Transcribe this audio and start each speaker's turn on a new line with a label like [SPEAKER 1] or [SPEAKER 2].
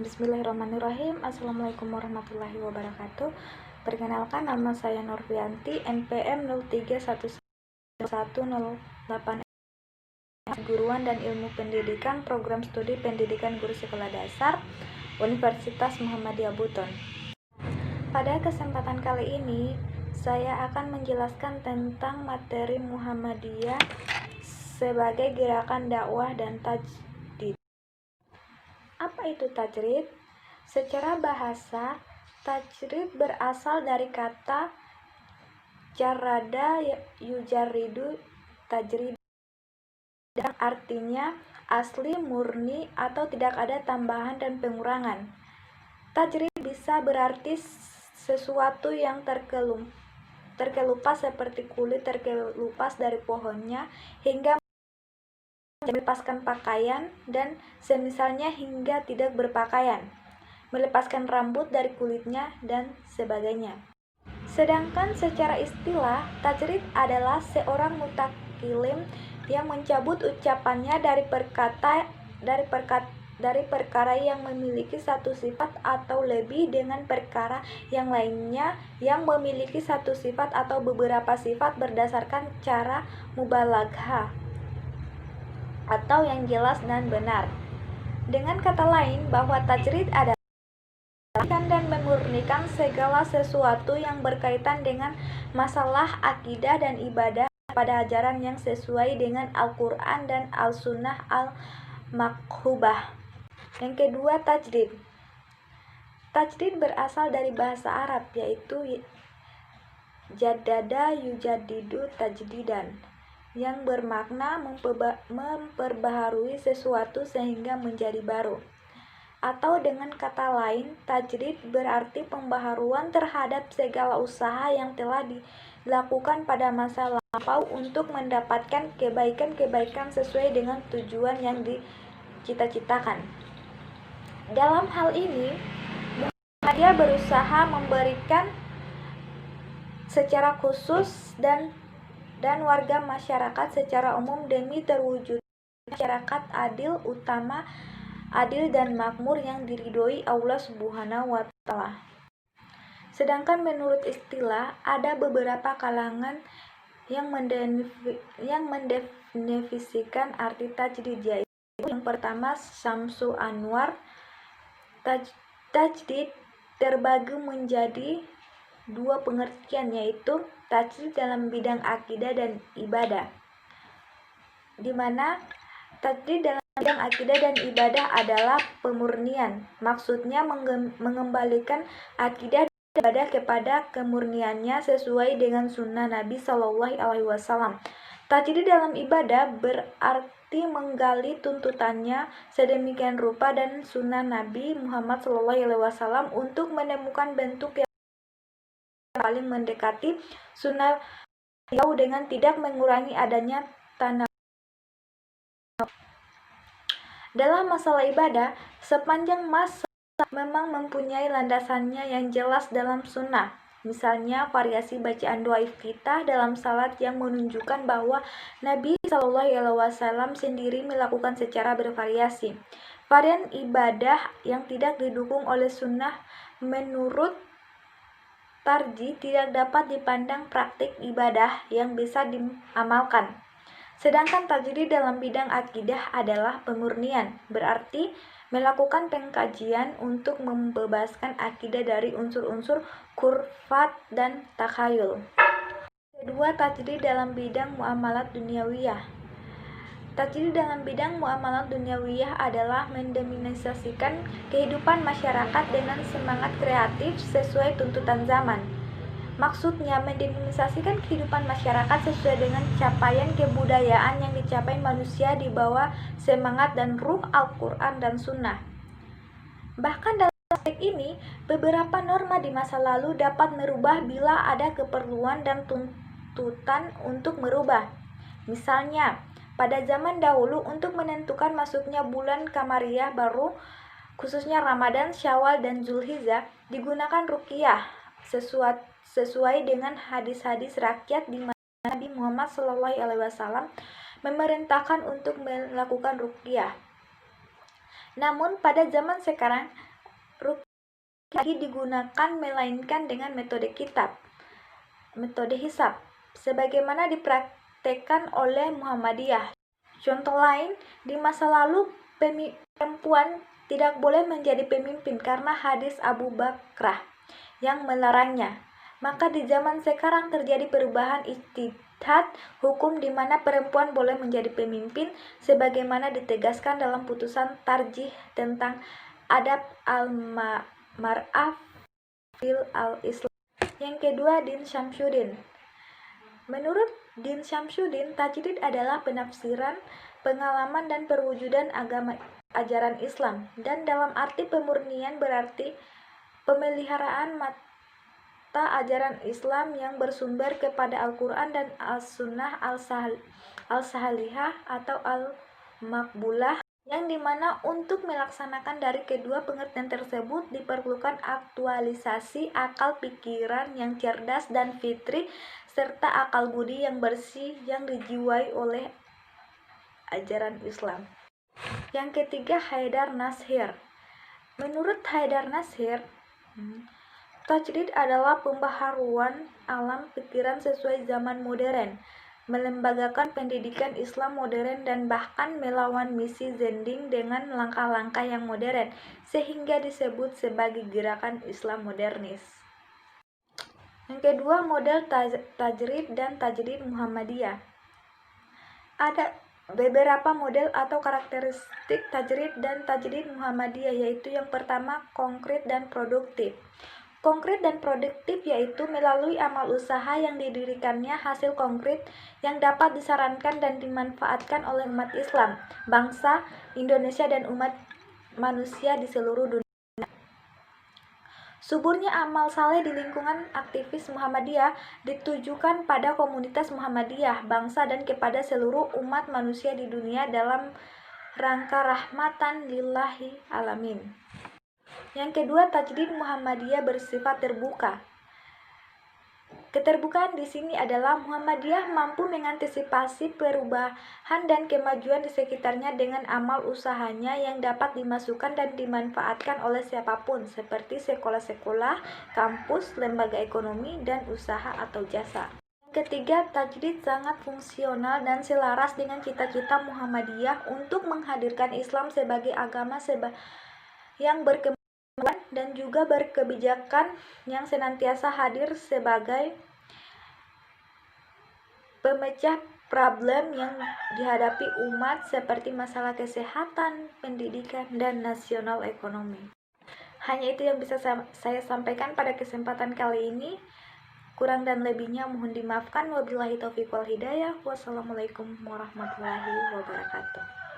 [SPEAKER 1] Bismillahirrahmanirrahim. Assalamualaikum warahmatullahi wabarakatuh. Perkenalkan, nama saya Nurfianti, NPM 03110108, Guruan dan Ilmu Pendidikan, Program Studi Pendidikan Guru Sekolah Dasar, Universitas Muhammadiyah Buton. Pada kesempatan kali ini, saya akan menjelaskan tentang materi Muhammadiyah sebagai gerakan dakwah dan tajdid. Apa itu tajrid? Secara bahasa, tajrid berasal dari kata jarada yujaridu tajrid, dan artinya asli, murni, atau tidak ada tambahan dan pengurangan. Tajrid bisa berarti sesuatu yang terkelupas seperti kulit terkelupas dari pohonnya, hingga melepaskan pakaian, dan semisalnya hingga tidak berpakaian, melepaskan rambut dari kulitnya, dan sebagainya. Sedangkan secara istilah, tajrid adalah seorang mutakilim yang mencabut ucapannya dari perkara yang memiliki satu sifat atau lebih dengan perkara yang lainnya yang memiliki satu sifat atau beberapa sifat berdasarkan cara mubalaghah atau yang jelas dan benar. Dengan kata lain, bahwa tajrid adalah dan memurnikan segala sesuatu yang berkaitan dengan masalah akidah dan ibadah pada ajaran yang sesuai dengan Al-Quran dan Al-Sunnah Al-Makhubah. Yang kedua, tajdid. Tajdid berasal dari bahasa Arab, yaitu jaddada yujadidu tajdidan, yang bermakna memperbaharui sesuatu sehingga menjadi baru. Atau dengan kata lain, tajdid berarti pembaharuan terhadap segala usaha yang telah dilakukan pada masa lampau untuk mendapatkan kebaikan-kebaikan sesuai dengan tujuan yang dicita-citakan. Dalam hal ini, Muhammadiyah berusaha memberikan secara khusus dan warga masyarakat secara umum demi terwujud masyarakat adil, utama, adil dan makmur yang diridhoi Allah Subhanahu wa Ta'ala. Sedangkan menurut istilah, ada beberapa kalangan yang mendefinisikan arti tajdid, yaitu yang pertama Syamsul Anwar. Tajdid terbagi menjadi dua pengertian, yaitu tajdid dalam bidang akidah dan ibadah, di mana tajdid dalam bidang akidah dan ibadah adalah pemurnian. Maksudnya mengembalikan akidah dan ibadah kepada kemurniannya sesuai dengan sunnah Nabi Shallallahu Alaihi Wasallam. Tajdid dalam ibadah berarti menggali tuntutannya sedemikian rupa dan sunnah Nabi Muhammad Shallallahu Alaihi Wasallam untuk menemukan bentuk yang paling mendekati sunnah beliau dengan tidak mengurangi adanya tanah. Dalam masalah ibadah, sepanjang masa memang mempunyai landasannya yang jelas dalam sunnah. Misalnya variasi bacaan doa iftitah dalam salat yang menunjukkan bahwa Nabi Shallallahu Alaihi Wasallam sendiri melakukan secara bervariasi. Varian ibadah yang tidak didukung oleh sunnah menurut tarjih tidak dapat dipandang praktik ibadah yang bisa diamalkan. Sedangkan tajdid dalam bidang akidah adalah pemurnian, berarti melakukan pengkajian untuk membebaskan akidah dari unsur-unsur khurafat dan takhayul. Kedua, tajdid dalam bidang muamalat dunyawiyah. Tajdid dalam bidang muamalat dunyawiyah adalah mendominasikan kehidupan masyarakat dengan semangat kreatif sesuai tuntutan zaman. Maksudnya mendominasikan kehidupan masyarakat sesuai dengan capaian kebudayaan yang dicapai manusia di bawah semangat dan ruh Al-Quran dan Sunnah. Bahkan dalam aspek ini, beberapa norma di masa lalu dapat merubah bila ada keperluan dan tuntutan untuk merubah. Misalnya, pada zaman dahulu untuk menentukan masuknya bulan Qamariyah baru, khususnya Ramadan, Syawal, dan Zulhijjah, digunakan ruqyah sesuai dengan hadis-hadis rakyat di mana Nabi Muhammad SAW memerintahkan untuk melakukan ruqyah. Namun pada zaman sekarang rukyah lagi digunakan melainkan dengan metode hisab, sebagaimana dipraktekkan oleh Muhammadiyah. Contoh lain, di masa lalu perempuan tidak boleh menjadi pemimpin karena hadis Abu Bakrah yang melarangnya. Maka di zaman sekarang terjadi perubahan ijtihad hukum di mana perempuan boleh menjadi pemimpin sebagaimana ditegaskan dalam putusan tarjih tentang adab al-mar'ah fil al-Islam. Yang kedua, Din Syamsuddin. Menurut Din Syamsuddin, tajdid adalah penafsiran, pengalaman dan perwujudan ajaran Islam, dan dalam arti pemurnian berarti pemeliharaan mata ajaran Islam yang bersumber kepada Al-Quran dan As-Sunnah al-Sahihah atau al-Maqbulah, yang dimana untuk melaksanakan dari kedua pengertian tersebut diperlukan aktualisasi akal pikiran yang cerdas dan fitri serta akal budi yang bersih yang dijiwai oleh ajaran Islam. Yang ketiga, Haidar Nasir. Menurut Haidar Nasir, tajdid adalah pembaharuan alam pikiran sesuai zaman modern, melembagakan pendidikan Islam modern dan bahkan melawan misi Zending dengan langkah-langkah yang modern, sehingga disebut sebagai gerakan Islam modernis. Yang kedua, model tajrid dan tajdid Muhammadiyah. Ada beberapa model atau karakteristik tajrid dan tajdid Muhammadiyah, yaitu yang pertama, konkret dan produktif. Konkret dan produktif yaitu melalui amal usaha yang didirikannya hasil konkret yang dapat disarankan dan dimanfaatkan oleh umat Islam, bangsa Indonesia dan umat manusia di seluruh dunia. Suburnya amal saleh di lingkungan aktivis Muhammadiyah ditujukan pada komunitas Muhammadiyah, bangsa dan kepada seluruh umat manusia di dunia dalam rangka rahmatan lillahi alamin. Yang kedua, tajdid Muhammadiyah bersifat terbuka. Keterbukaan di sini adalah Muhammadiyah mampu mengantisipasi perubahan dan kemajuan di sekitarnya dengan amal usahanya yang dapat dimasukkan dan dimanfaatkan oleh siapapun, seperti sekolah-sekolah, kampus, lembaga ekonomi, dan usaha atau jasa. Yang ketiga, tajdid sangat fungsional dan selaras dengan cita-cita Muhammadiyah untuk menghadirkan Islam sebagai agama yang berkembang dan juga berkebijakan yang senantiasa hadir sebagai pemecah problem yang dihadapi umat seperti masalah kesehatan, pendidikan, dan nasional ekonomi. Hanya itu yang bisa saya sampaikan pada kesempatan kali ini. Kurang dan lebihnya mohon dimaafkan. Wabillahi taufiq wal hidayah. Wassalamualaikum warahmatullahi wabarakatuh.